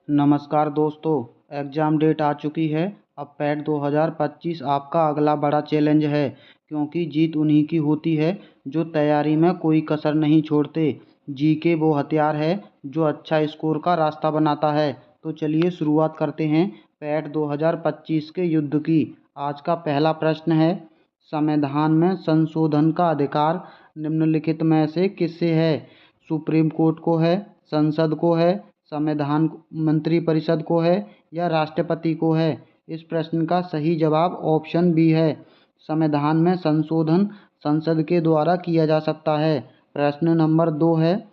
नमस्कार दोस्तों, exam date आ चुकी है। अब पैट 2025 आपका अगला बड़ा चैलेंज है, क्योंकि जीत उन्हीं की होती है जो तैयारी में कोई कसर नहीं छोड़ते। जीके वो हथियार है जो अच्छा स्कोर का रास्ता बनाता है। तो चलिए शुरुआत करते हैं पैट 2025 के युद्ध की। आज का पहला प्रश्न है, संविधान में संशोधन का अधिकार निम्नलिखित में से किससे है? सुप्रीम कोर्ट को है, संसद को है, संविधान मंत्रिपरिषद को है या राष्ट्रपति को है? इस प्रश्न का सही जवाब ऑप्शन बी है। संविधान में संशोधन संसद के द्वारा किया जा सकता है। प्रश्न नंबर 2 है,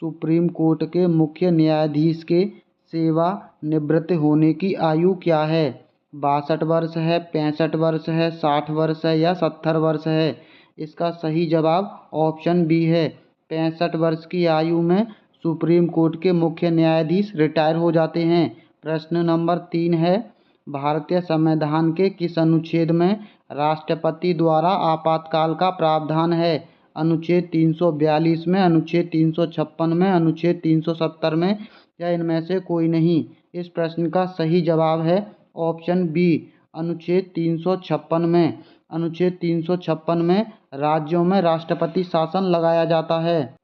सुप्रीम कोर्ट के मुख्य न्यायाधीश के सेवानिवृत्त होने की आयु क्या है? 62 वर्ष है, 65 वर्ष है, 60 वर्ष है या 70 वर्ष है? इसका सही जवाब ऑप्शन बी है। 65 वर्ष की आयु में सुप्रीम कोर्ट के मुख्य न्यायाधीश रिटायर हो जाते हैं। प्रश्न नंबर 3 है, भारतीय संविधान के किस अनुच्छेद में राष्ट्रपति द्वारा आपातकाल का प्रावधान है? अनुच्छेद 342 में, अनुच्छेद 356 में, अनुच्छेद 370 में या इनमें से कोई नहीं? इस प्रश्न का सही जवाब है ऑप्शन बी, अनुच्छेद 356 में। अनुच्छेद 356 में राज्यों में राष्ट्रपति शासन लगाया जाता है।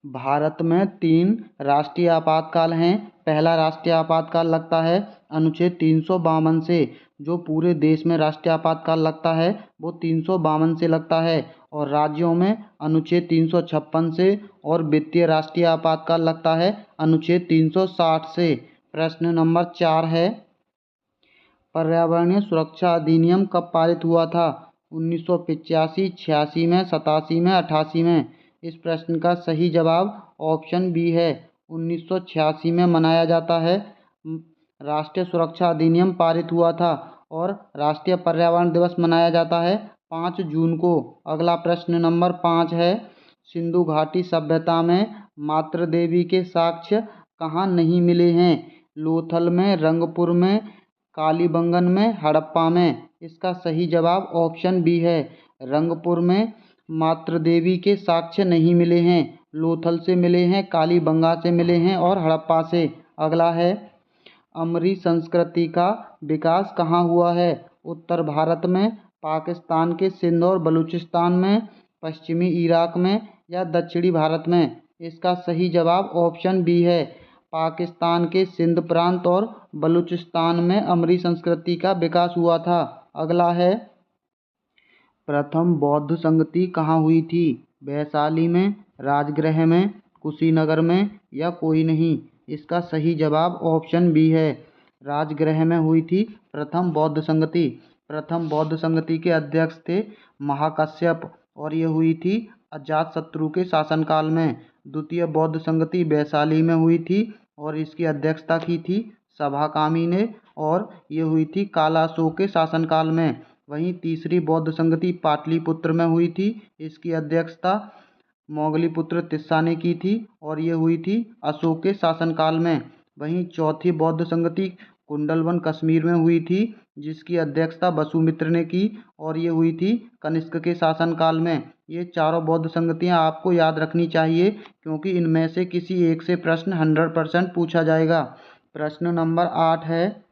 भारत में 3 राष्ट्रीय आपातकाल हैं। पहला राष्ट्रीय आपातकाल लगता है अनुच्छेद 352 से। जो पूरे देश में राष्ट्रीय आपातकाल लगता है वो 352 से लगता है, और राज्यों में अनुच्छेद 356 से, और वित्तीय राष्ट्रीय आपातकाल लगता है अनुच्छेद 360 से। प्रश्न नंबर 4 है, पर्यावरणीय सुरक्षा अधिनियम कब पारित हुआ था? 1985, 86 में, 87 में, 88 में? इस प्रश्न का सही जवाब ऑप्शन बी है, 1986 में मनाया जाता है। राष्ट्रीय सुरक्षा अधिनियम पारित हुआ था, और राष्ट्रीय पर्यावरण दिवस मनाया जाता है 5 जून को। अगला प्रश्न नंबर 5 है, सिंधु घाटी सभ्यता में मातृ देवी के साक्ष्य कहाँ नहीं मिले हैं? लोथल में, रंगपुर में, कालीबंगन में, हड़प्पा में? इसका सही जवाब ऑप्शन बी है, रंगपुर में मातृ देवी के साक्ष्य नहीं मिले हैं। लोथल से मिले हैं, कालीबंगा से मिले हैं और हड़प्पा से। अगला है, अमरी संस्कृति का विकास कहाँ हुआ है? उत्तर भारत में, पाकिस्तान के सिंध और बलूचिस्तान में, पश्चिमी इराक में या दक्षिणी भारत में? इसका सही जवाब ऑप्शन बी है, पाकिस्तान के सिंध प्रांत और बलूचिस्तान में अमरी संस्कृति का विकास हुआ था। अगला है, प्रथम बौद्ध संगति कहाँ हुई थी? वैशाली में, राजगृह में, कुशीनगर में या कोई नहीं? इसका सही जवाब ऑप्शन बी है, राजगृह में हुई थी प्रथम बौद्ध संगति। प्रथम बौद्ध संगति के अध्यक्ष थे महाकश्यप, और ये हुई थी अजातशत्रु के शासनकाल में। द्वितीय बौद्ध संगति वैशाली में हुई थी, और इसकी अध्यक्षता की थी सभाकामी ने, और ये हुई थी कालाशोक के शासनकाल में। वहीं तीसरी बौद्ध संगति पाटलिपुत्र में हुई थी, इसकी अध्यक्षता मोगलीपुत्र तिस्सा ने की थी, और ये हुई थी अशोक के शासनकाल में। वहीं चौथी बौद्ध संगति कुंडलवन कश्मीर में हुई थी, जिसकी अध्यक्षता वसुमित्र ने की, और ये हुई थी कनिष्क के शासनकाल में। ये चारों बौद्ध संगतियाँ आपको याद रखनी चाहिए, क्योंकि इनमें से किसी एक से प्रश्न 100% पूछा जाएगा। प्रश्न नंबर 8 है,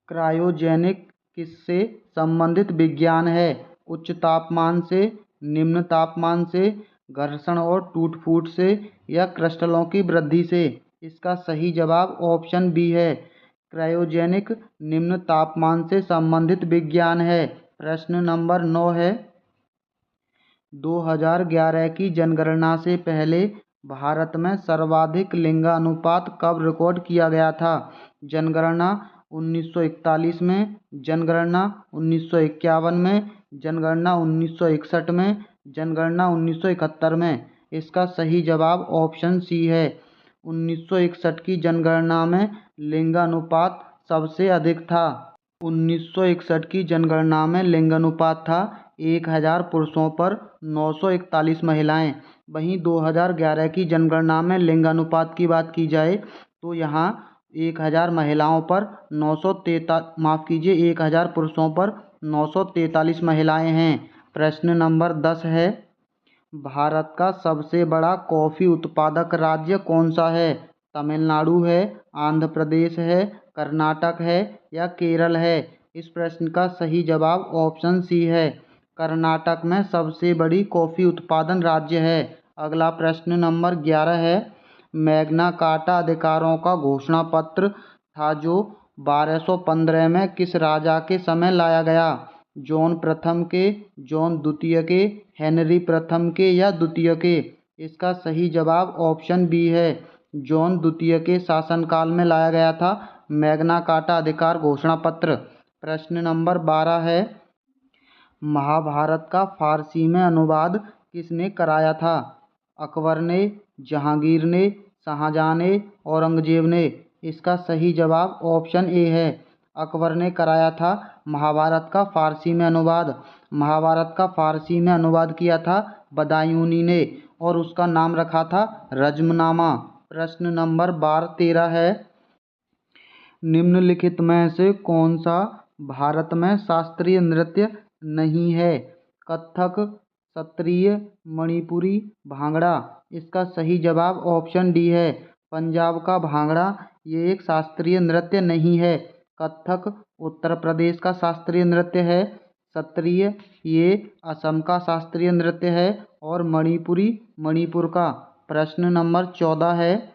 क्रायोजेनिक किससे संबंधित विज्ञान है? उच्च तापमान से, निम्न तापमान से, घर्षण और टूट फूट से या क्रिस्टलों की वृद्धि से? इसका सही जवाब ऑप्शन बी है, क्रायोजेनिक निम्न तापमान से संबंधित विज्ञान है। प्रश्न नंबर 9 है, 2011 की जनगणना से पहले भारत में सर्वाधिक लिंगानुपात कब रिकॉर्ड किया गया था? जनगणना 1941 में, जनगणना 1951 में, जनगणना 1961 में, जनगणना 1971 में? इसका सही जवाब ऑप्शन सी है, 1961 की जनगणना में लिंगानुपात सबसे अधिक था। 1961 की जनगणना में लिंगानुपात था 1000 पुरुषों पर 941 महिलाएं। वहीं 2011 की जनगणना में लिंगानुपात की बात की जाए तो यहाँ 1000 महिलाओं पर 1000 पुरुषों पर 943 महिलाएं हैं। प्रश्न नंबर 10 है, भारत का सबसे बड़ा कॉफ़ी उत्पादक राज्य कौन सा है? तमिलनाडु है, आंध्र प्रदेश है, कर्नाटक है या केरल है। इस प्रश्न का सही जवाब ऑप्शन सी है। कर्नाटक में सबसे बड़ी कॉफ़ी उत्पादन राज्य है। अगला प्रश्न नंबर 11 है। मैग्ना कार्टा अधिकारों का घोषणा पत्र था जो 1215 में किस राजा के समय लाया गया? जॉन प्रथम के, जॉन द्वितीय के, हेनरी प्रथम के या द्वितीय के? इसका सही जवाब ऑप्शन बी है। जॉन द्वितीय के शासनकाल में लाया गया था मैग्ना कार्टा अधिकार घोषणा पत्र। प्रश्न नंबर 12 है। महाभारत का फारसी में अनुवाद किसने कराया था? अकबर ने, जहांगीर ने, शाहजहां ने, औरंगजेब ने? इसका सही जवाब ऑप्शन ए है। अकबर ने कराया था महाभारत का फारसी में अनुवाद। महाभारत का फारसी में अनुवाद किया था बदायूनी ने और उसका नाम रखा था रज्मनामा। प्रश्न नंबर 13 है। निम्नलिखित में से कौन सा भारत में शास्त्रीय नृत्य नहीं है? कथक, सत्रिय, मणिपुरी, भांगड़ा? इसका सही जवाब ऑप्शन डी है। पंजाब का भांगड़ा ये एक शास्त्रीय नृत्य नहीं है। कथक उत्तर प्रदेश का शास्त्रीय नृत्य है। सत्रिय ये असम का शास्त्रीय नृत्य है और मणिपुरी मणिपुर का। प्रश्न नंबर 14 है।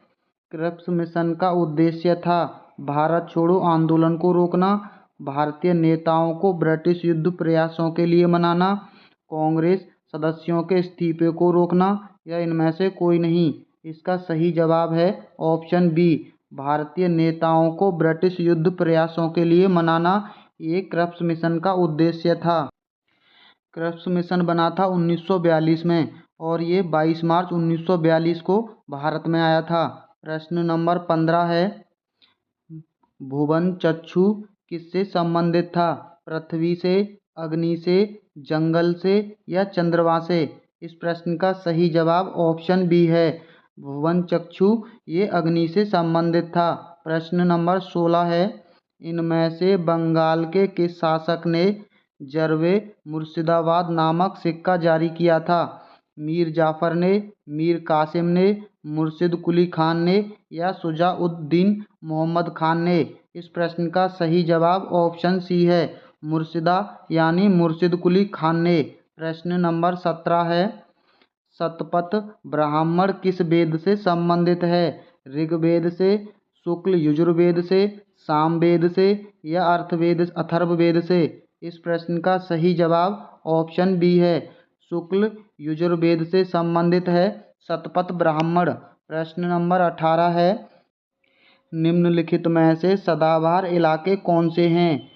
क्रिप्स मिशन का उद्देश्य था भारत छोड़ो आंदोलन को रोकना, भारतीय नेताओं को ब्रिटिश युद्ध प्रयासों के लिए मनाना, कांग्रेस सदस्यों के इस्तीफे को रोकना या इनमें से कोई नहीं? इसका सही जवाब है ऑप्शन बी। भारतीय नेताओं को ब्रिटिश युद्ध प्रयासों के लिए मनाना ये क्रिप्स मिशन का उद्देश्य था। क्रिप्स मिशन बना था 1942 में और ये 22 मार्च 1942 को भारत में आया था। प्रश्न नंबर 15 है। भुवन चक्षु किससे संबंधित था? पृथ्वी से, अग्नि से, जंगल से या चंद्रमा से? इस प्रश्न का सही जवाब ऑप्शन बी है। भुवन चक्षु ये अग्नि से संबंधित था। प्रश्न नंबर 16 है। इनमें से बंगाल के किस शासक ने जरवे मुर्शिदाबाद नामक सिक्का जारी किया था? मीर जाफर ने, मीर कासिम ने, मुर्शिद कुली खान ने या शुजा-उद-दीन मोहम्मद खान ने? इस प्रश्न का सही जवाब ऑप्शन सी है। मुर्शिदा यानी मुर्शिद कुली खान ने। प्रश्न नंबर 17 है। शतपथ ब्राह्मण किस वेद से संबंधित है? ऋग्वेद से, शुक्ल यजुर्वेद से, सामवेद से या अथर्ववेद से? इस प्रश्न का सही जवाब ऑप्शन बी है। शुक्ल यजुर्वेद से संबंधित है शतपथ ब्राह्मण। प्रश्न नंबर 18 है। निम्नलिखित में से सदाबहार इलाके कौन से हैं?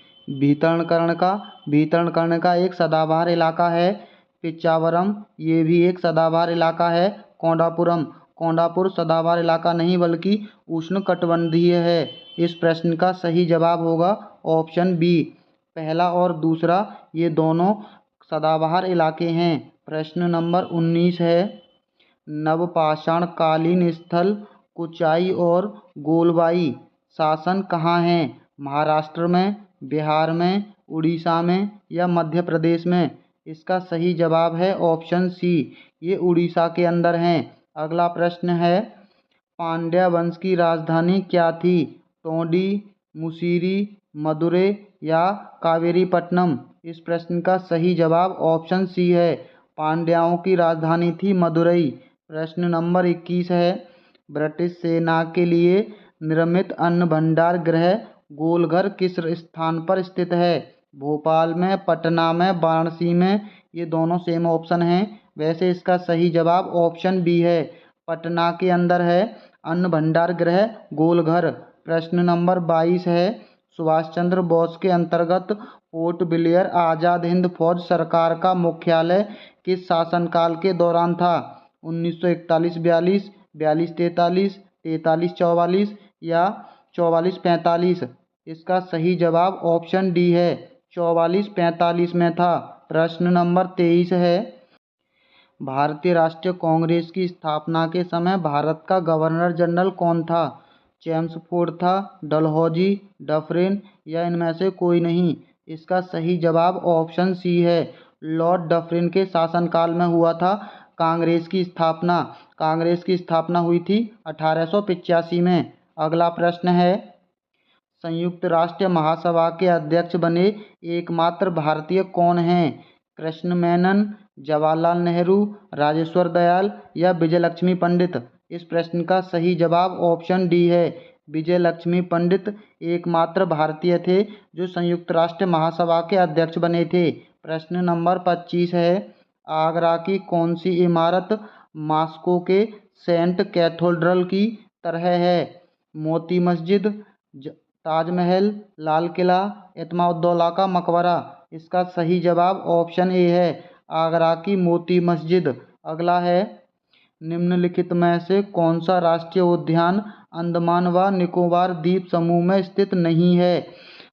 भीतरकर्ण का एक सदाबहार इलाका है। पिच्चावरम ये भी एक सदाबहार इलाका है। कोंडापुर सदाबहार इलाका नहीं बल्कि उष्णकटिबंधीय है। इस प्रश्न का सही जवाब होगा ऑप्शन बी। पहला और दूसरा ये दोनों सदाबहार इलाके हैं। प्रश्न नंबर 19 है। नवपाषाण कालीन स्थल कुचाई और गोलबाई शासन कहाँ हैं? महाराष्ट्र में, बिहार में, उड़ीसा में या मध्य प्रदेश में? इसका सही जवाब है ऑप्शन सी। ये उड़ीसा के अंदर हैं। अगला प्रश्न है। पांड्या वंश की राजधानी क्या थी? टोंडी, मुसीरी, मदुरै या कावेरीपट्टनम? इस प्रश्न का सही जवाब ऑप्शन सी है। पांड्याओं की राजधानी थी मदुरई। प्रश्न नंबर 21 है। ब्रिटिश सेना के लिए निर्मित अन्न भंडार गृह गोलघर किस स्थान पर स्थित है? भोपाल में, पटना में, वाराणसी में? ये दोनों सेम ऑप्शन हैं। वैसे इसका सही जवाब ऑप्शन बी है। पटना के अंदर है अन्न भंडार गृह गोलघर। प्रश्न नंबर 22 है। सुभाष चंद्र बोस के अंतर्गत पोर्ट ब्लेयर आज़ाद हिंद फौज सरकार का मुख्यालय किस शासनकाल के दौरान था? 1941-42, 42-43, 43-44 या 44-45? इसका सही जवाब ऑप्शन डी है। 44-45 में था। प्रश्न नंबर 23 है। भारतीय राष्ट्रीय कांग्रेस की स्थापना के समय भारत का गवर्नर जनरल कौन था? चेम्सफोर्ड था, डलहौजी, डफरिन या इनमें से कोई नहीं? इसका सही जवाब ऑप्शन सी है। लॉर्ड डफरिन के शासनकाल में हुआ था कांग्रेस की स्थापना? कांग्रेस की स्थापना हुई थी 1885 में। अगला प्रश्न है, संयुक्त राष्ट्र महासभा के अध्यक्ष बने एकमात्र भारतीय कौन हैं? कृष्ण मेनन, जवाहरलाल नेहरू, राजेश्वर दयाल या विजय लक्ष्मी पंडित? इस प्रश्न का सही जवाब ऑप्शन डी है, विजय लक्ष्मी पंडित एकमात्र भारतीय थे जो संयुक्त राष्ट्र महासभा के अध्यक्ष बने थे। प्रश्न नंबर 25 है, आगरा की कौन सी इमारत मॉस्को के सेंट कैथेड्रल की तरह है? मोती मस्जिद, ताजमहल, लाल किला, इत्माद-उद-दौला का मकबरा? इसका सही जवाब ऑप्शन ए है, आगरा की मोती मस्जिद। अगला है, निम्नलिखित में से कौन सा राष्ट्रीय उद्यान अंडमान व निकोबार द्वीप समूह में स्थित नहीं है?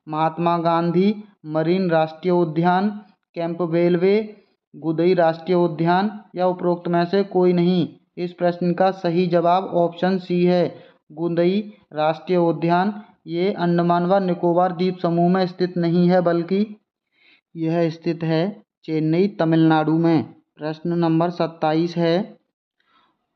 महात्मा गांधी मरीन राष्ट्रीय उद्यान, कैंपबेल बे, गुदई राष्ट्रीय उद्यान या उपरोक्त में से कोई नहीं? इस प्रश्न का सही जवाब ऑप्शन सी है, गुदई राष्ट्रीय उद्यान। ये अंडमान व निकोबार द्वीप समूह में स्थित नहीं है, बल्कि यह स्थित है चेन्नई, तमिलनाडु में। प्रश्न नंबर 27 है,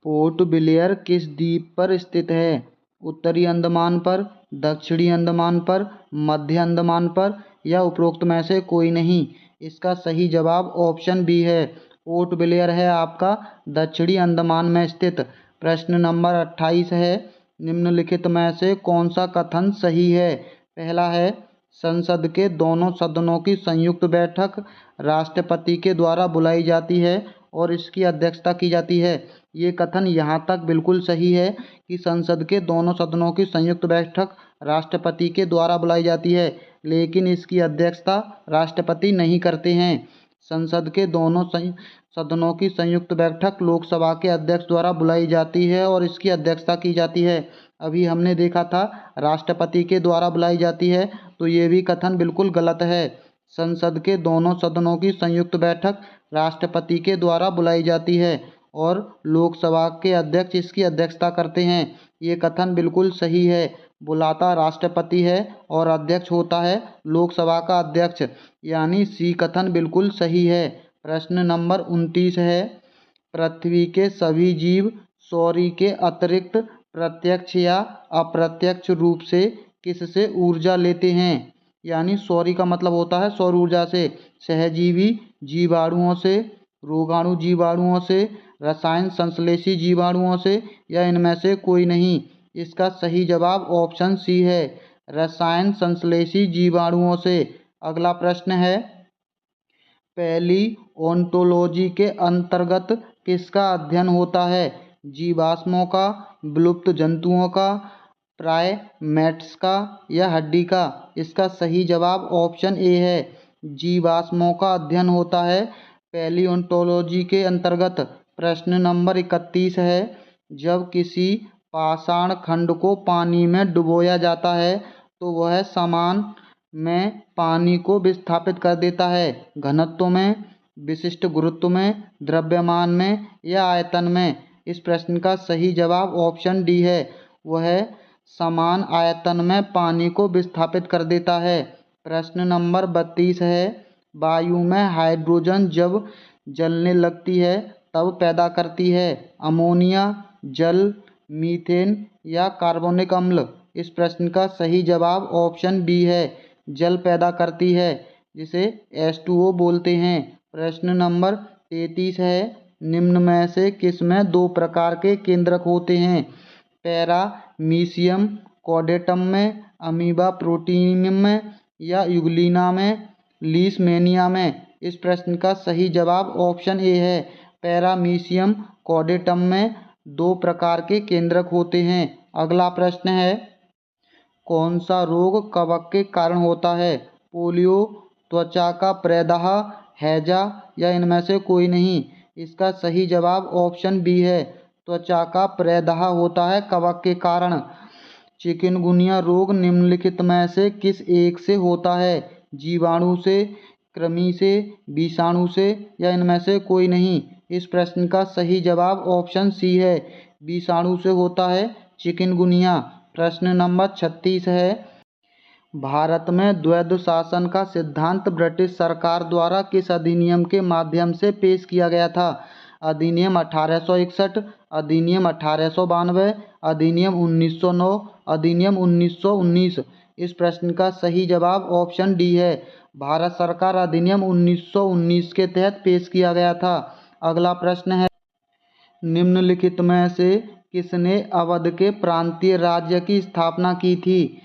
पोर्ट ब्लेयर किस द्वीप पर स्थित है? उत्तरी अंडमान पर, दक्षिणी अंडमान पर, मध्य अंडमान पर या उपरोक्त में से कोई नहीं? इसका सही जवाब ऑप्शन बी है, पोर्ट ब्लेयर है आपका दक्षिणी अंडमान में स्थित। प्रश्न नंबर 28 है, निम्नलिखित में से कौन सा कथन सही है? पहला है, संसद के दोनों सदनों की संयुक्त बैठक राष्ट्रपति के द्वारा बुलाई जाती है और इसकी अध्यक्षता की जाती है। ये कथन यहाँ तक बिल्कुल सही है कि संसद के दोनों सदनों की संयुक्त बैठक राष्ट्रपति के द्वारा बुलाई जाती है, लेकिन इसकी अध्यक्षता राष्ट्रपति नहीं करते हैं। संसद के दोनों सदनों की संयुक्त बैठक लोकसभा के अध्यक्ष द्वारा बुलाई जाती है और इसकी अध्यक्षता की जाती है। अभी हमने देखा था राष्ट्रपति के द्वारा बुलाई जाती है, तो ये भी कथन बिल्कुल गलत है। संसद के दोनों सदनों की संयुक्त बैठक राष्ट्रपति के द्वारा बुलाई जाती है और लोकसभा के अध्यक्ष इसकी अध्यक्षता करते हैं। ये कथन बिल्कुल सही है, बुलाता राष्ट्रपति है और अध्यक्ष होता है लोकसभा का अध्यक्ष, यानी सी कथन बिल्कुल सही है। प्रश्न नंबर 29 है, पृथ्वी के सभी जीव सौर के अतिरिक्त प्रत्यक्ष या अप्रत्यक्ष रूप से किससे ऊर्जा लेते हैं? यानी सौर का मतलब होता है सौर ऊर्जा से। सहजीवी जीवाणुओं से, रोगाणु जीवाणुओं से, रसायन संश्लेषी जीवाणुओं से या इनमें से कोई नहीं? इसका सही जवाब ऑप्शन सी है, रसायन संश्लेषी जीवाणुओं से। अगला प्रश्न है, पैलिओन्टोलॉजी के अंतर्गत किसका अध्ययन होता है? जीवाश्मों का, विलुप्त जंतुओं का, प्राइमेट्स का या हड्डी का? इसका सही जवाब ऑप्शन ए है, जीवाश्मों का अध्ययन होता है पैलिओन्टोलॉजी के अंतर्गत। प्रश्न नंबर 31 है, जब किसी पाषाण खंड को पानी में डुबोया जाता है तो वह समान में पानी को विस्थापित कर देता है, घनत्व में, विशिष्ट गुरुत्व में, द्रव्यमान में या आयतन में? इस प्रश्न का सही जवाब ऑप्शन डी है, वह समान आयतन में पानी को विस्थापित कर देता है। प्रश्न नंबर 32 है, वायु में हाइड्रोजन जब जलने लगती है तब पैदा करती है अमोनिया, जल, मीथेन या कार्बोनिक अम्ल? इस प्रश्न का सही जवाब ऑप्शन बी है, जल पैदा करती है, जिसे H2O बोलते हैं। प्रश्न नंबर 33 है, निम्न में से किसमें दो प्रकार के केंद्रक होते हैं? पैरामीशियम कॉडेटम में, अमीबा प्रोटीनियम में या यूग्लिना में, लीशमैनिया में? इस प्रश्न का सही जवाब ऑप्शन ए है, पैरामीशियम कॉडेटम में दो प्रकार के केंद्रक होते हैं। अगला प्रश्न है, कौन सा रोग कवक के कारण होता है? पोलियो, त्वचा का प्रदाह, हैजा या इनमें से कोई नहीं? इसका सही जवाब ऑप्शन बी है, त्वचा का प्रदाह होता है कवक के कारण। चिकनगुनिया रोग निम्नलिखित में से किस एक से होता है? जीवाणु से, कृमि से, विषाणु से या इनमें से कोई नहीं? इस प्रश्न का सही जवाब ऑप्शन सी है, विषाणु से होता है चिकनगुनिया। प्रश्न नंबर 36 है, भारत में द्वैध शासन का सिद्धांत ब्रिटिश सरकार द्वारा किस अधिनियम के माध्यम से पेश किया गया था? अधिनियम 1861, अधिनियम 1892, अधिनियम 1909, अधिनियम 1919। इस प्रश्न का सही जवाब ऑप्शन डी है, भारत सरकार अधिनियम 1919 के तहत पेश किया गया था। अगला प्रश्न है, निम्नलिखित में से किसने अवध के प्रांतीय राज्य की स्थापना की थी?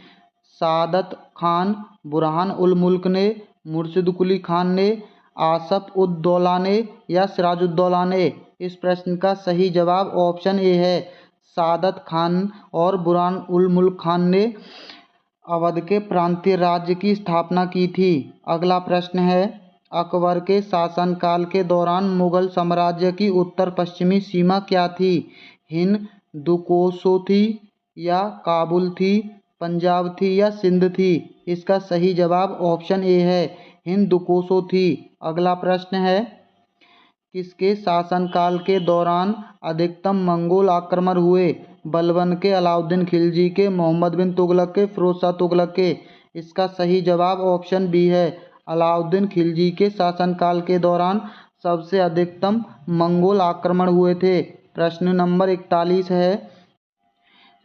सादत खान, बुरहान उल मुल्क ने, मुर्शिद कुली खान ने, आसफ उद दौला ने या सिराजुद्दौला ने? इस प्रश्न का सही जवाब ऑप्शन ए है, सादत खान और बुरहान उल मुल्क खान ने अवध के प्रांतीय राज्य की स्थापना की थी। अगला प्रश्न है, अकबर के शासनकाल के दौरान मुगल साम्राज्य की उत्तर पश्चिमी सीमा क्या थी? हिंद दुकोशो थी या काबुल थी, पंजाब थी या सिंध थी? इसका सही जवाब ऑप्शन ए है, हिंद दुकोशो थी। अगला प्रश्न है, किसके शासनकाल के दौरान अधिकतम मंगोल आक्रमण हुए? बलबन के, अलाउद्दीन खिलजी के, मोहम्मद बिन तुगलक के, फिरोज शाह तुगलक के? इसका सही जवाब ऑप्शन बी है, अलाउद्दीन खिलजी के शासनकाल के दौरान सबसे अधिकतम मंगोल आक्रमण हुए थे। प्रश्न नंबर 41 है,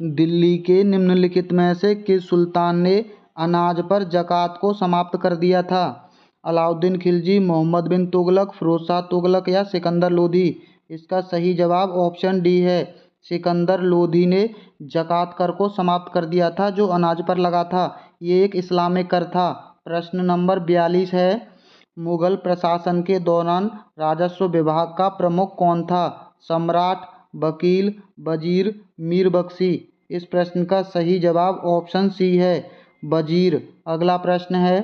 दिल्ली के निम्नलिखित में से किस सुल्तान ने अनाज पर ज़कात को समाप्त कर दिया था? अलाउद्दीन खिलजी, मोहम्मद बिन तुगलक, फिरोज शाह तुगलक या सिकंदर लोधी? इसका सही जवाब ऑप्शन डी है, सिकंदर लोधी ने ज़कात कर को समाप्त कर दिया था जो अनाज पर लगा था। ये एक इस्लामिक कर था। प्रश्न नंबर 42 है, मुगल प्रशासन के दौरान राजस्व विभाग का प्रमुख कौन था? सम्राट, वकील, वजीर, मीर बख्शी? इस प्रश्न का सही जवाब ऑप्शन सी है, वजीर। अगला प्रश्न है,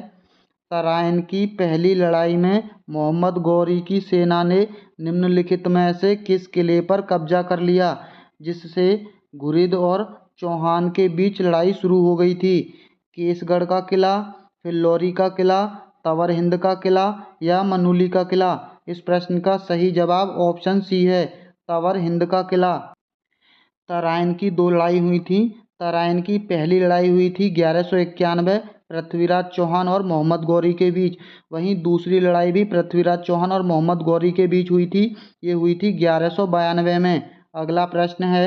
तराइन की पहली लड़ाई में मोहम्मद गौरी की सेना ने निम्नलिखित में से किस किले पर कब्जा कर लिया जिससे घुरिद और चौहान के बीच लड़ाई शुरू हो गई थी? केसगढ़ का किला, फिल्लौरी का किला, तवर हिंद का किला या मनूली का किला? इस प्रश्न का सही जवाब ऑप्शन सी है, तवर हिंद का किला। तराइन की दो लड़ाई हुई थी। तराइन की पहली लड़ाई हुई थी 1191 पृथ्वीराज चौहान और मोहम्मद गौरी के बीच। वहीं दूसरी लड़ाई भी पृथ्वीराज चौहान और मोहम्मद गौरी के बीच हुई थी। ये हुई थी 1192 में। अगला प्रश्न है,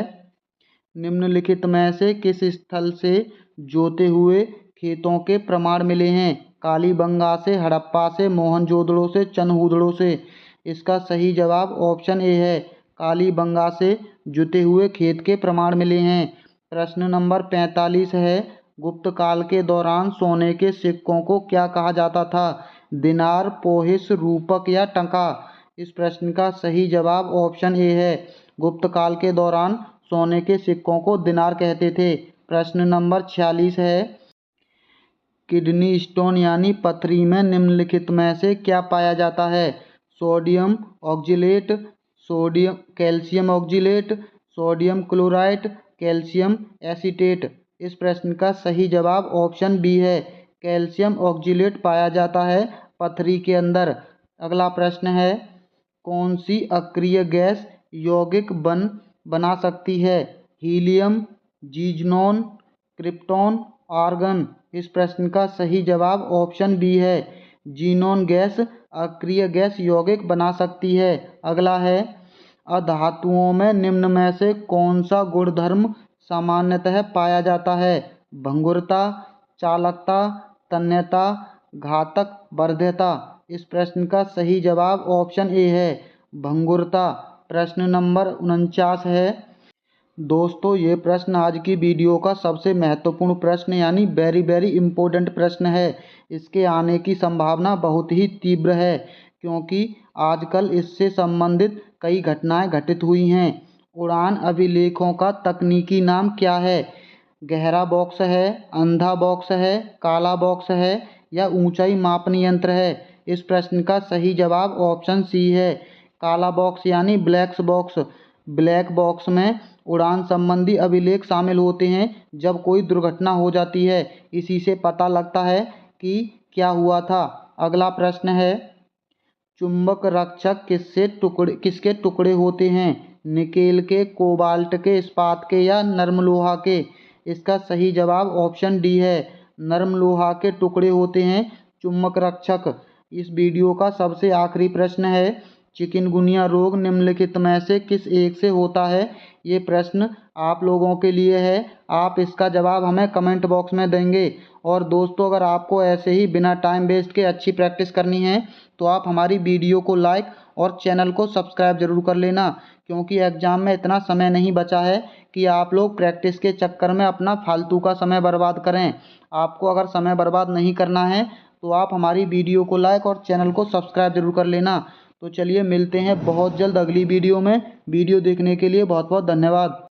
निम्नलिखित में से किस स्थल से जोते हुए खेतों के प्रमाण मिले हैं? कालीबंगा से, हड़प्पा से, मोहनजोदड़ो से, चनहूदड़ो से? इसका सही जवाब ऑप्शन ए है, कालीबंगा से जुते हुए खेत के प्रमाण मिले हैं। प्रश्न नंबर 45 है, गुप्त काल के दौरान सोने के सिक्कों को क्या कहा जाता था? दिनार, पोहिस, रूपक या टका? इस प्रश्न का सही जवाब ऑप्शन ए है, गुप्त काल के दौरान सोने के सिक्कों को दिनार कहते थे। प्रश्न नंबर 46 है, किडनी स्टोन यानी पथरी में निम्नलिखित में से क्या पाया जाता है? Sodium oxalate, sodium calcium oxalate, sodium chloride, calcium acetate? इस प्रश्न का सही जवाब ऑप्शन बी है, कैल्शियम ऑक्जेलेट पाया जाता है पथरी के अंदर। अगला प्रश्न है, कौन सी अक्रिय गैस यौगिक बना सकती है? Helium, xenon, krypton, argon? इस प्रश्न का सही जवाब ऑप्शन बी है, जीनॉन गैस अक्रिय गैस यौगिक बना सकती है। अगला है, अधातुओं में निम्न में से कौन सा गुणधर्म सामान्यतः पाया जाता है? भंगुरता, चालकता, तन्यता, घातक, वर्ध्यता? इस प्रश्न का सही जवाब ऑप्शन ए है, भंगुरता। प्रश्न नंबर 49 है, दोस्तों ये प्रश्न आज की वीडियो का सबसे महत्वपूर्ण प्रश्न यानी वेरी वेरी इम्पोर्टेंट प्रश्न है। इसके आने की संभावना बहुत ही तीव्र है क्योंकि आजकल इससे संबंधित कई घटनाएं घटित हुई हैं। उड़ान अभिलेखों का तकनीकी नाम क्या है? गहरा बॉक्स है, अंधा बॉक्स है, काला बॉक्स है या ऊंचाई मापन यंत्र है? इस प्रश्न का सही जवाब ऑप्शन सी है, काला बॉक्स यानी ब्लैक बॉक्स। ब्लैक बॉक्स में उड़ान संबंधी अभिलेख शामिल होते हैं। जब कोई दुर्घटना हो जाती है इसी से पता लगता है कि क्या हुआ था। अगला प्रश्न है, चुंबक रक्षक किसके टुकड़े होते हैं? निकेल के, कोबाल्ट के, इस्पात के या नर्म लोहा के? इसका सही जवाब ऑप्शन डी है, नर्म लोहा के टुकड़े होते हैं चुंबक रक्षक। इस वीडियो का सबसे आखिरी प्रश्न है, चिकनगुनिया रोग निम्नलिखित में से किस एक से होता है? ये प्रश्न आप लोगों के लिए है। आप इसका जवाब हमें कमेंट बॉक्स में देंगे। और दोस्तों, अगर आपको ऐसे ही बिना टाइम वेस्ट के अच्छी प्रैक्टिस करनी है तो आप हमारी वीडियो को लाइक और चैनल को सब्सक्राइब जरूर कर लेना, क्योंकि एग्ज़ाम में इतना समय नहीं बचा है कि आप लोग प्रैक्टिस के चक्कर में अपना फालतू का समय बर्बाद करें। आपको अगर समय बर्बाद नहीं करना है तो आप हमारी वीडियो को लाइक और चैनल को सब्सक्राइब जरूर कर लेना। तो चलिए मिलते हैं बहुत जल्द अगली वीडियो में। वीडियो देखने के लिए बहुत बहुत धन्यवाद।